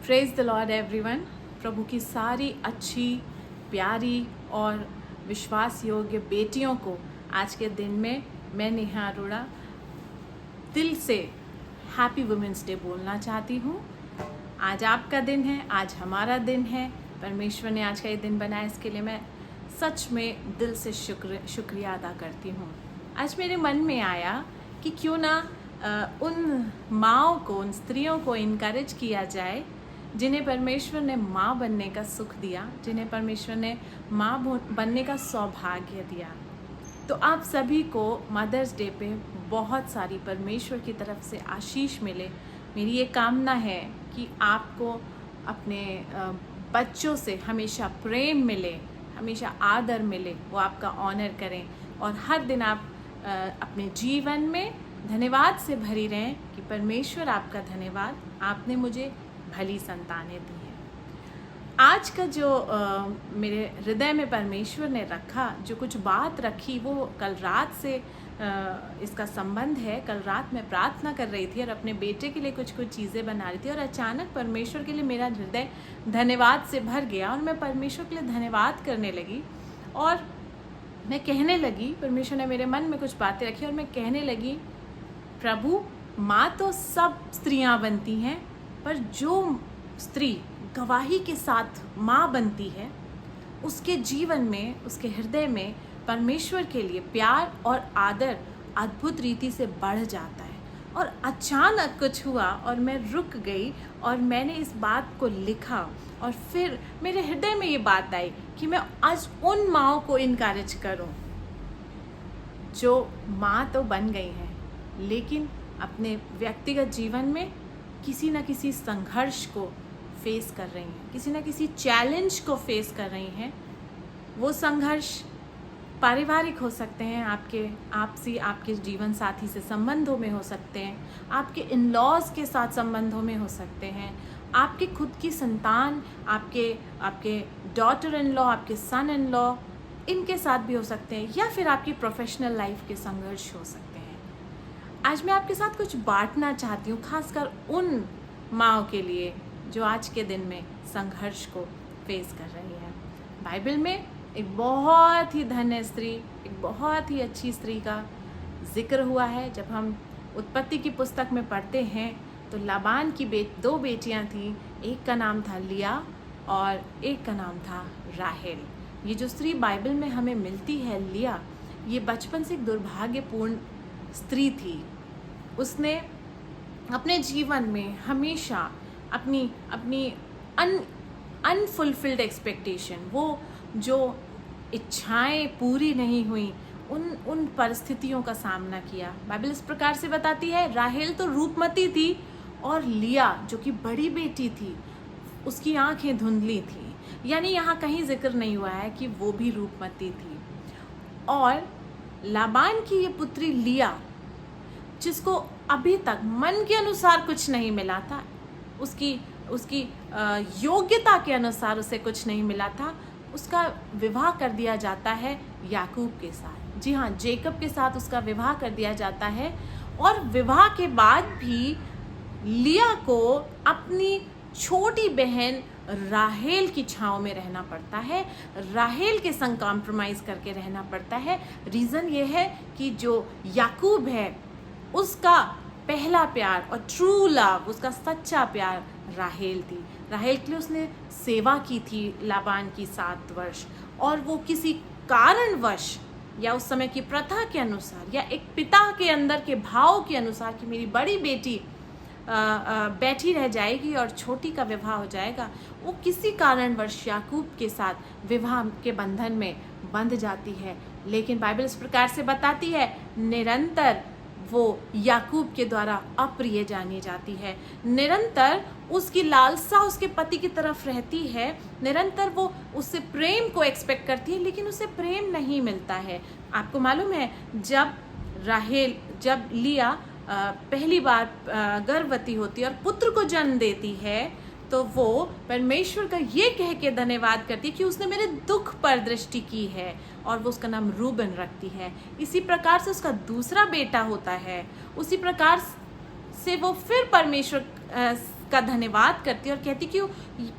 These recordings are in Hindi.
Praise the lord everyone. प्रभु की सारी अच्छी, प्यारी और विश्वास योग्य बेटियों को आज के दिन में मैं नेहा अरोड़ा दिल से हैप्पी वुमेंस डे बोलना चाहती हूँ। आज आपका दिन है, आज हमारा दिन है। परमेश्वर ने आज का ये दिन बनाया, इसके लिए मैं सच में दिल से शुक्रिया अदा करती हूँ। आज मेरे मन में आया कि क्यों ना उन माँओं को, उन स्त्रियों को इनकरेज किया जाए जिन्हें परमेश्वर ने माँ बनने का सुख दिया, जिन्हें परमेश्वर ने माँ बनने का सौभाग्य दिया। तो आप सभी को मदर्स डे पे बहुत सारी परमेश्वर की तरफ से आशीष मिले। मेरी ये कामना है कि आपको अपने बच्चों से हमेशा प्रेम मिले, हमेशा आदर मिले, वो आपका ऑनर करें और हर दिन आप अपने जीवन में धन्यवाद से भरी रहें कि परमेश्वर आपका धन्यवाद, आपने मुझे भली संतानें दी हैं। आज का जो मेरे हृदय में परमेश्वर ने रखा, जो कुछ बात रखी, वो कल रात से इसका संबंध है। कल रात मैं प्रार्थना कर रही थी और अपने बेटे के लिए कुछ चीज़ें बना रही थी और अचानक परमेश्वर के लिए मेरा हृदय धन्यवाद से भर गया और मैं परमेश्वर के लिए धन्यवाद करने लगी और मैं कहने लगी, परमेश्वर ने मेरे मन में कुछ बातें रखी और मैं कहने लगी, प्रभु, माँ तो सब स्त्रियाँ बनती हैं, पर जो स्त्री गवाही के साथ माँ बनती है, उसके जीवन में, उसके हृदय में परमेश्वर के लिए प्यार और आदर अद्भुत रीति से बढ़ जाता है। और अचानक कुछ हुआ और मैं रुक गई और मैंने इस बात को लिखा और फिर मेरे हृदय में ये बात आई कि मैं आज उन माँओं को इनकरेज करूं जो माँ तो बन गई हैं लेकिन अपने व्यक्तिगत जीवन में किसी न किसी संघर्ष को फेस कर रही हैं, किसी न किसी चैलेंज को फेस कर रही हैं। वो संघर्ष पारिवारिक हो सकते हैं, आपके जीवन साथी से संबंधों में हो सकते हैं, आपके इन-लॉज के साथ संबंधों में हो सकते हैं, आपके खुद की संतान, आपके डॉटर इन लॉ, आपके सन इन लॉ, इनके साथ भी हो सकते हैं, या फिर आपकी प्रोफेशनल लाइफ के संघर्ष हो सकते हैं। आज मैं आपके साथ कुछ बांटना चाहती हूँ, खासकर उन माँओं के लिए जो आज के दिन में संघर्ष को फेस कर रही हैं। बाइबल में एक बहुत ही धन्य स्त्री, एक बहुत ही अच्छी स्त्री का जिक्र हुआ है। जब हम उत्पत्ति की पुस्तक में पढ़ते हैं तो लाबान की दो बेटियां थीं, एक का नाम था लिया और एक का नाम था राहेल। ये जो स्त्री बाइबल में हमें मिलती है, लिया, ये बचपन से एक दुर्भाग्यपूर्ण स्त्री थी। उसने अपने जीवन में हमेशा अपनी अनफुलफिल्ड एक्सपेक्टेशन, वो जो इच्छाएं पूरी नहीं हुई, उन परिस्थितियों का सामना किया। बाइबल इस प्रकार से बताती है, राहेल तो रूपमती थी और लिया जो कि बड़ी बेटी थी, उसकी आंखें धुंधली थी। यानी यहाँ कहीं जिक्र नहीं हुआ है कि वो भी रूपमती थी। और लाबान की ये पुत्री लिया, जिसको अभी तक मन के अनुसार कुछ नहीं मिला था, उसकी योग्यता के अनुसार उसे कुछ नहीं मिला था, उसका विवाह कर दिया जाता है याकूब के साथ। जी हाँ, जेकब के साथ उसका विवाह कर दिया जाता है। और विवाह के बाद भी लिया को अपनी छोटी बहन राहेल की छांव में रहना पड़ता है, राहेल के संग कॉम्प्रोमाइज़ करके रहना पड़ता है। रीज़न ये है कि जो याकूब है, उसका पहला प्यार और ट्रू लव, उसका सच्चा प्यार राहेल थी। राहेल के लिए उसने सेवा की थी लाबान की 7 वर्ष, और वो किसी कारणवश या उस समय की प्रथा के अनुसार या एक पिता के अंदर के भाव के अनुसार कि मेरी बड़ी बेटी बैठी रह जाएगी और छोटी का विवाह हो जाएगा, वो किसी कारणवश याकूब के साथ विवाह के बंधन में बंध जाती है। लेकिन बाइबल इस प्रकार से बताती है, निरंतर वो याकूब के द्वारा अप्रिय जानी जाती है। निरंतर उसकी लालसा उसके पति की तरफ रहती है, निरंतर वो उससे प्रेम को एक्सपेक्ट करती है, लेकिन उसे प्रेम नहीं मिलता है। आपको मालूम है, जब लिया पहली बार गर्भवती होती है और पुत्र को जन्म देती है, तो वो परमेश्वर का ये कह के धन्यवाद करती है कि उसने मेरे दुख पर दृष्टि की है, और वो उसका नाम रूबन रखती है। इसी प्रकार से उसका दूसरा बेटा होता है, उसी प्रकार से वो फिर परमेश्वर का धन्यवाद करती है और कहती कि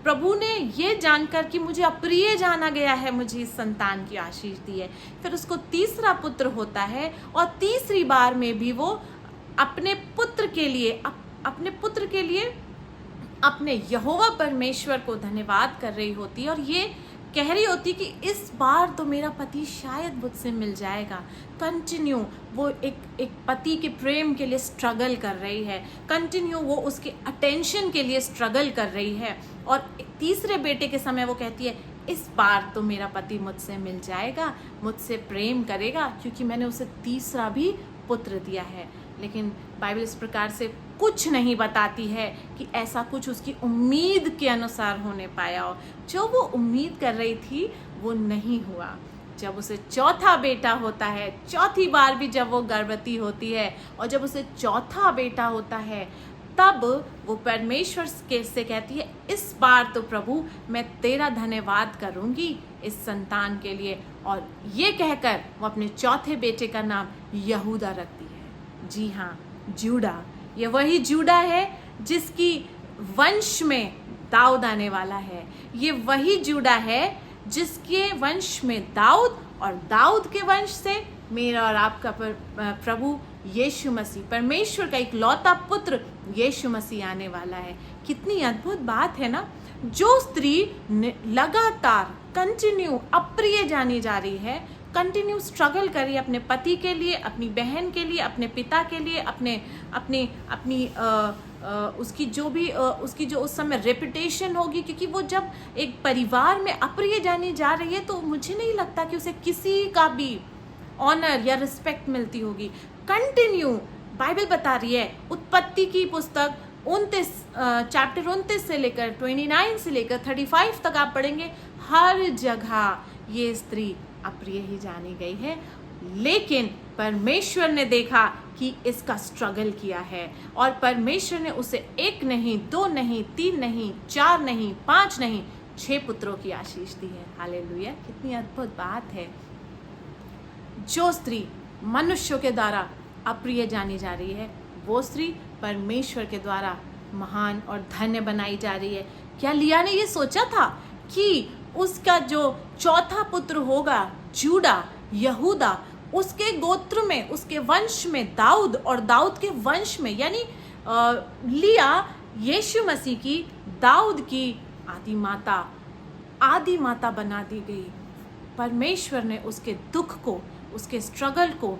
प्रभु ने ये जानकर कि मुझे अप्रिय जाना गया है, मुझे इस संतान की आशीष दी है। फिर उसको तीसरा पुत्र होता है और तीसरी बार में भी वो अपने पुत्र के लिए अपने यहोवा परमेश्वर को धन्यवाद कर रही होती है और ये कह रही होती कि इस बार तो मेरा पति शायद मुझसे मिल जाएगा। कंटिन्यू वो एक पति के प्रेम के लिए स्ट्रगल कर रही है, कंटिन्यू वो उसके अटेंशन के लिए स्ट्रगल कर रही है। और तीसरे बेटे के समय वो कहती है इस बार तो मेरा पति मुझसे मिल जाएगा, मुझसे प्रेम करेगा, क्योंकि मैंने उसे तीसरा भी पुत्र दिया है। लेकिन बाइबल इस प्रकार से कुछ नहीं बताती है कि ऐसा कुछ उसकी उम्मीद के अनुसार होने पाया हो। जो वो उम्मीद कर रही थी वो नहीं हुआ। जब उसे चौथा बेटा होता है, चौथी बार भी जब वो गर्भवती होती है और जब उसे चौथा बेटा होता है, तब वो परमेश्वर से कहती है इस बार तो प्रभु मैं तेरा धन्यवाद करूंगी इस संतान के लिए। और ये कहकर वो अपने चौथे बेटे का नाम यहूदा रखती है। जी हाँ, जूडा। ये वही जूडा है जिसकी वंश में दाऊद आने वाला है। ये वही जूडा है जिसके वंश में दाऊद, और दाऊद के वंश से मेरा और आपका प्रभु यीशु मसीह, परमेश्वर का इकलौता पुत्र यीशु मसीह आने वाला है। कितनी अद्भुत बात है ना। जो स्त्री लगातार कंटिन्यू अप्रिय जानी जा रही है, कंटिन्यू स्ट्रगल करिए अपने पति के लिए, अपनी बहन के लिए, अपने पिता के लिए, अपनी उसकी जो उस समय रेपुटेशन होगी, क्योंकि वो जब एक परिवार में अप्रिय जानी जा रही है तो मुझे नहीं लगता कि उसे किसी का भी ऑनर या रिस्पेक्ट मिलती होगी। कंटिन्यू बाइबल बता रही है, उत्पत्ति की पुस्तक 29 चैप्टर 29 से लेकर 29 से लेकर 35 तक आप पढ़ेंगे, हर जगह ये स्त्री अप्रिय ही जानी गई है। लेकिन परमेश्वर ने देखा कि इसका स्ट्रगल किया है और परमेश्वर ने उसे 1 नहीं, 2 नहीं, 3 नहीं, 4 नहीं, 5 नहीं, 6 पुत्रों की आशीष दी है। हालेलुया, कितनी अद्भुत बात है। जो स्त्री मनुष्यों के द्वारा अप्रिय जानी जा रही है, वो स्त्री परमेश्वर के द्वारा महान और धन्य बनाई जा रही है। क्या लिया ने ये सोचा था कि उसका जो चौथा पुत्र होगा जूडा, यहूदा, उसके गोत्र में, उसके वंश में दाऊद, और दाऊद के वंश में यानी लिया यीशु मसीह की, दाऊद की आदि माता बना दी गई। परमेश्वर ने उसके दुख को, उसके स्ट्रगल को,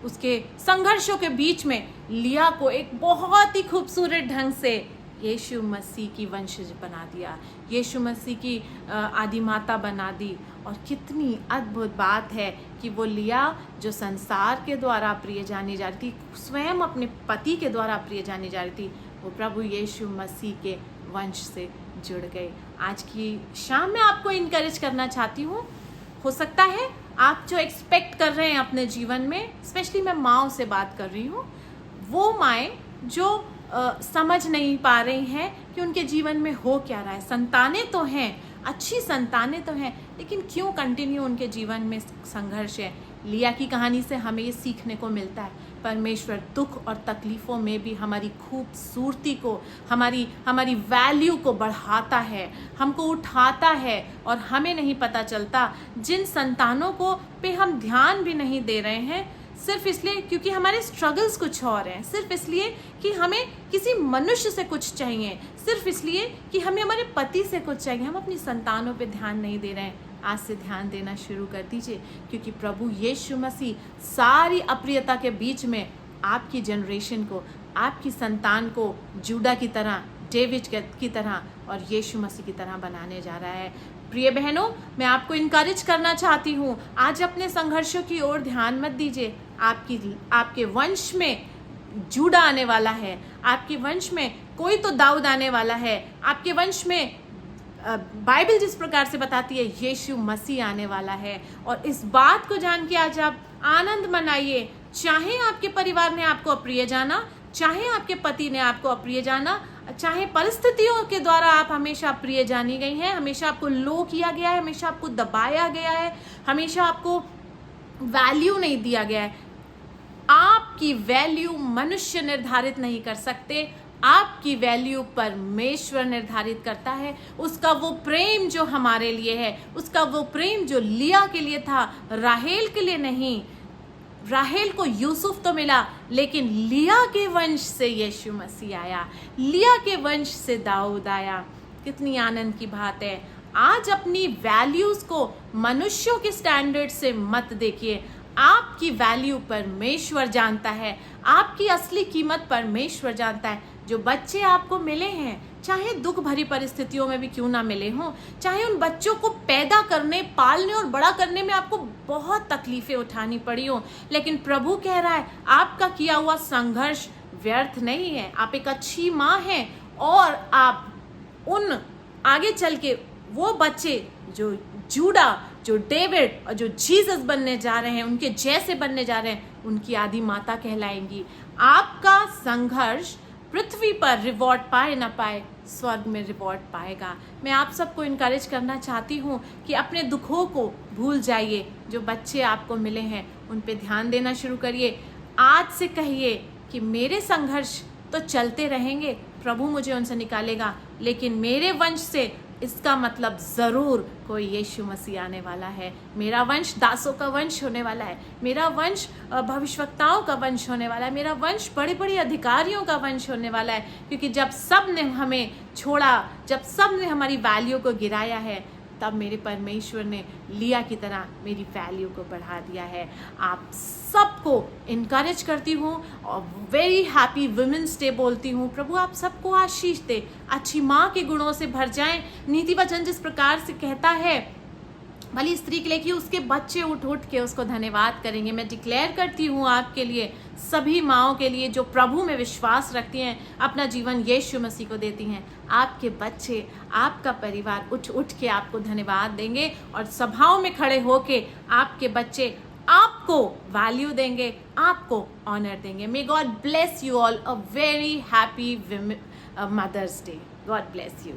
उसके संघर्षों के बीच में लिया को एक बहुत ही खूबसूरत ढंग से यीशु मसीह की वंशज बना दिया, यीशु मसीह की आदि माता बना दी। और कितनी अद्भुत बात है कि वो लिया जो संसार के द्वारा प्रिय जानी जा रही थी, स्वयं अपने पति के द्वारा प्रिय जानी जा रही थी, वो प्रभु यीशु मसीह के वंश से जुड़ गए। आज की शाम में आपको इनकरेज करना चाहती हूँ। हो सकता है आप जो एक्सपेक्ट कर रहे हैं अपने जीवन में, स्पेशली मैं माँओं से बात कर रही हूँ, वो माएँ जो समझ नहीं पा रही हैं कि उनके जीवन में हो क्या रहा है। संतानें तो हैं, अच्छी संतानें तो हैं, लेकिन क्यों कंटिन्यू उनके जीवन में संघर्ष है। लिया की कहानी से हमें ये सीखने को मिलता है, परमेश्वर दुख और तकलीफ़ों में भी हमारी खूबसूरती को, हमारी वैल्यू को बढ़ाता है, हमको उठाता है। और हमें नहीं पता चलता जिन संतानों को पे हम ध्यान भी नहीं दे रहे हैं, सिर्फ इसलिए क्योंकि हमारे स्ट्रगल्स कुछ और हैं, सिर्फ इसलिए कि हमें किसी मनुष्य से कुछ चाहिए, सिर्फ इसलिए कि हमें हमारे पति से कुछ चाहिए, हम अपनी संतानों पे ध्यान नहीं दे रहे हैं। आज से ध्यान देना शुरू कर दीजिए, क्योंकि प्रभु यीशु मसीह सारी अप्रियता के बीच में आपकी जनरेशन को, आपकी संतान को जूडा की तरह, डेविड की तरह और यीशु मसीह की तरह बनाने जा रहा है। प्रिय बहनों, मैं आपको इनकरेज करना चाहती हूँ, आज अपने संघर्षों की ओर ध्यान मत दीजिए। आपके वंश में जूडा आने वाला है, आपके वंश में कोई तो दाऊद आने वाला है, आपके वंश में बाइबल जिस प्रकार से बताती है यीशु मसीह आने वाला है। और इस बात को जान के आज आप आनंद मनाइए। चाहे आपके परिवार ने आपको अप्रिय जाना, चाहे आपके पति ने आपको अप्रिय जाना, चाहे परिस्थितियों के द्वारा आप हमेशा अप्रिय जानी गई हैं, हमेशा आपको लो किया गया है, हमेशा आपको दबाया गया है, हमेशा आपको वैल्यू नहीं दिया गया है। आपकी वैल्यू मनुष्य निर्धारित नहीं कर सकते, आपकी वैल्यू परमेश्वर निर्धारित करता है। उसका वो प्रेम जो हमारे लिए है, उसका वो प्रेम जो लिया के लिए था, राहेल के लिए नहीं। राहेल को यूसुफ तो मिला, लेकिन लिया के वंश से यीशु मसीह आया, लिया के वंश से दाऊद आया। कितनी आनंद की बात है। आज अपनी वैल्यूज को मनुष्यों के स्टैंडर्ड से मत देखिए। आपकी वैल्यू परमेश्वर जानता है, आपकी असली कीमत परमेश्वर जानता है। जो बच्चे आपको मिले हैं, चाहे दुख भरी परिस्थितियों में भी क्यों ना मिले हों, चाहे उन बच्चों को पैदा करने, पालने और बड़ा करने में आपको बहुत तकलीफें उठानी पड़ी हो, लेकिन प्रभु कह रहा है आपका किया हुआ संघर्ष व्यर्थ नहीं है। आप एक अच्छी माँ हैं और आप उन आगे चल के वो बच्चे जो जूडा, जो डेविड और जो जीसस बनने जा रहे हैं, उनके जैसे बनने जा रहे हैं, उनकी आदि माता कहलाएंगी। आपका संघर्ष पृथ्वी पर रिवॉर्ड पाए ना पाए, स्वर्ग में रिवॉर्ड पाएगा। मैं आप सबको इनकरेज करना चाहती हूँ कि अपने दुखों को भूल जाइए। जो बच्चे आपको मिले हैं उन पे ध्यान देना शुरू करिए। आज से कहिए कि मेरे संघर्ष तो चलते रहेंगे, प्रभु मुझे उनसे निकालेगा, लेकिन मेरे वंश से इसका मतलब ज़रूर कोई यीशु मसीह आने वाला है। मेरा वंश दासों का वंश होने वाला है, मेरा वंश भविष्यवक्ताओं का वंश होने वाला है, मेरा वंश बड़े बड़े अधिकारियों का वंश होने वाला है। क्योंकि जब सब ने हमें छोड़ा, जब सब ने हमारी वैल्यू को गिराया है, तब मेरे परमेश्वर ने लिया की तरह मेरी वैल्यू को बढ़ा दिया है। आप सबको इनकरेज करती हूँ और वेरी हैप्पी वुमेन्स डे बोलती हूँ। प्रभु आप सबको आशीष दे, अच्छी माँ के गुणों से भर जाएं। नीति वचन जिस प्रकार से कहता है, भली स्त्री के लिए कि उसके बच्चे उठ उठ के उसको धन्यवाद करेंगे। मैं डिक्लेयर करती हूँ आपके लिए, सभी माँओं के लिए जो प्रभु में विश्वास रखती हैं, अपना जीवन यीशु मसीह को देती हैं, आपके बच्चे, आपका परिवार उठ उठ के आपको धन्यवाद देंगे और सभाओं में खड़े होके आपके बच्चे आपको वैल्यू देंगे, आपको ऑनर देंगे। May God bless you all. A very happy mother's day. God bless you.